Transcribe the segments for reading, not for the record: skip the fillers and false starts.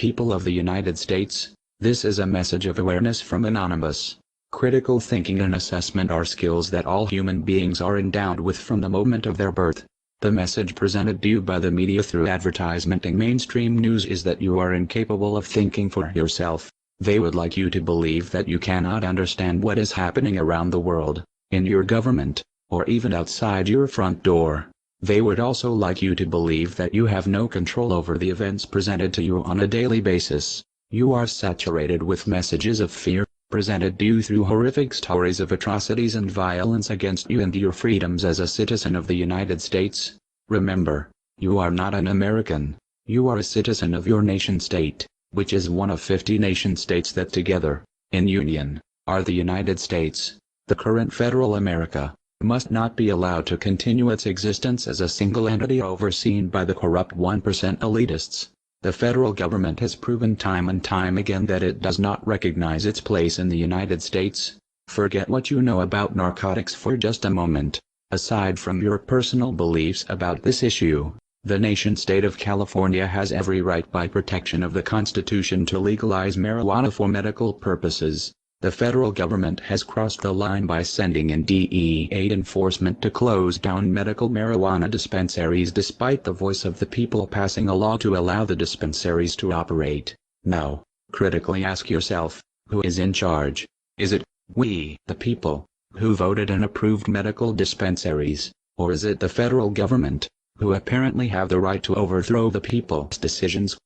People of the United States, this is a message of awareness from Anonymous. Critical thinking and assessment are skills that all human beings are endowed with from the moment of their birth. The message presented to you by the media through advertisement and mainstream news is that you are incapable of thinking for yourself. They would like you to believe that you cannot understand what is happening around the world, in your government, or even outside your front door. They would also like you to believe that you have no control over the events presented to you on a daily basis. You are saturated with messages of fear, presented to you through horrific stories of atrocities and violence against you and your freedoms as a citizen of the United States. Remember, you are not an American. You are a citizen of your nation-state, which is one of 50 nation-states that together, in union, are the United States. The current federal America must not be allowed to continue its existence as a single entity overseen by the corrupt 1% elitists. The federal government has proven time and time again that it does not recognize its place in the United States. Forget what you know about narcotics for just a moment. Aside from your personal beliefs about this issue, the nation-state of California has every right by protection of the Constitution to legalize marijuana for medical purposes. The federal government has crossed the line by sending in DEA enforcement to close down medical marijuana dispensaries despite the voice of the people passing a law to allow the dispensaries to operate. Now, critically ask yourself, who is in charge? Is it we, the people, who voted and approved medical dispensaries, or is it the federal government, who apparently have the right to overthrow the people's decisions?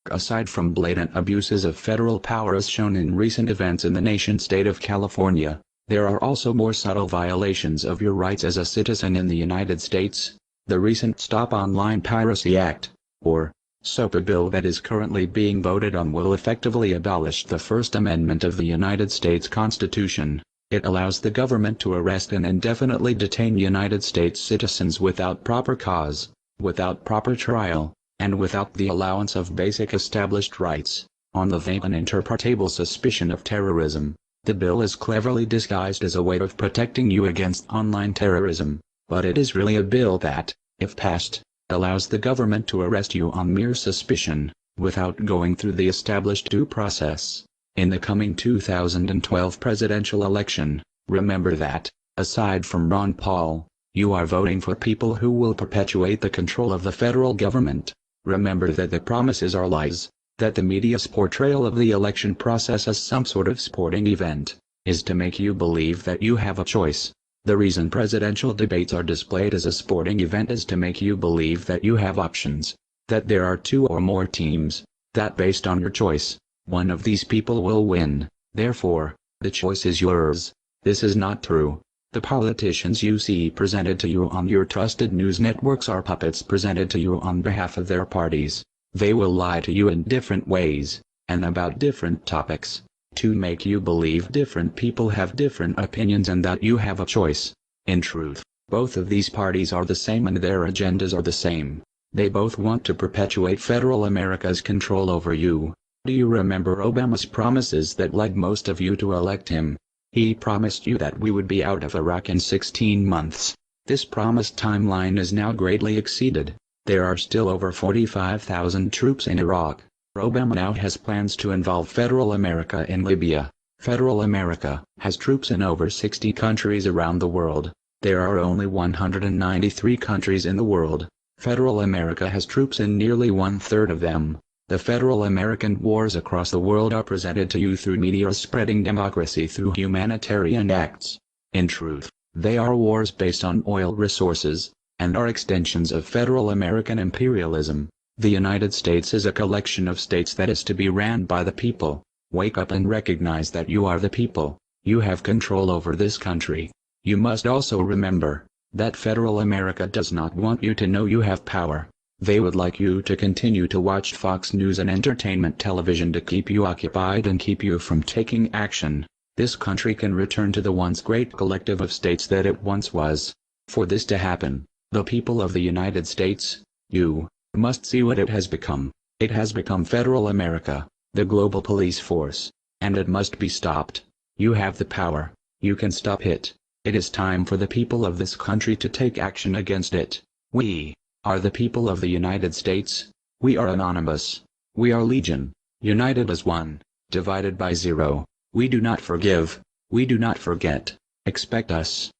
Aside from blatant abuses of federal power as shown in recent events in the nation-state of California, there are also more subtle violations of your rights as a citizen in the United States. The recent Stop Online Piracy Act, or SOPA bill that is currently being voted on will effectively abolish the First Amendment of the United States Constitution. It allows the government to arrest and indefinitely detain United States citizens without proper cause, without proper trial, and without the allowance of basic established rights, on the vague and interpretable suspicion of terrorism. The bill is cleverly disguised as a way of protecting you against online terrorism, but it is really a bill that, if passed, allows the government to arrest you on mere suspicion, without going through the established due process. In the coming 2012 presidential election, remember that, aside from Ron Paul, you are voting for people who will perpetuate the control of the federal government. Remember that the promises are lies, that the media's portrayal of the election process as some sort of sporting event, is to make you believe that you have a choice. The reason presidential debates are displayed as a sporting event is to make you believe that you have options, that there are two or more teams, that based on your choice, one of these people will win, therefore, the choice is yours. This is not true. The politicians you see presented to you on your trusted news networks are puppets presented to you on behalf of their parties. They will lie to you in different ways, and about different topics, to make you believe different people have different opinions and that you have a choice. In truth, both of these parties are the same and their agendas are the same. They both want to perpetuate federal America's control over you. Do you remember Obama's promises that led most of you to elect him? He promised you that we would be out of Iraq in 16 months. This promised timeline is now greatly exceeded. There are still over 45,000 troops in Iraq. Obama now has plans to involve federal America in Libya. Federal America has troops in over 60 countries around the world. There are only 193 countries in the world. Federal America has troops in nearly one-third of them. The federal American wars across the world are presented to you through media spreading democracy through humanitarian acts. In truth, they are wars based on oil resources, and are extensions of federal American imperialism. The United States is a collection of states that is to be ran by the people. Wake up and recognize that you are the people. You have control over this country. You must also remember that federal America does not want you to know you have power. They would like you to continue to watch Fox News and entertainment television to keep you occupied and keep you from taking action. This country can return to the once great collective of states that it once was. For this to happen, the people of the United States, you, must see what it has become. It has become federal America, the global police force, and it must be stopped. You have the power. You can stop it. It is time for the people of this country to take action against it. We are the people of the United States. We are anonymous. We are legion. united as one, divided by zero. We do not forgive, we do not forget. Expect us,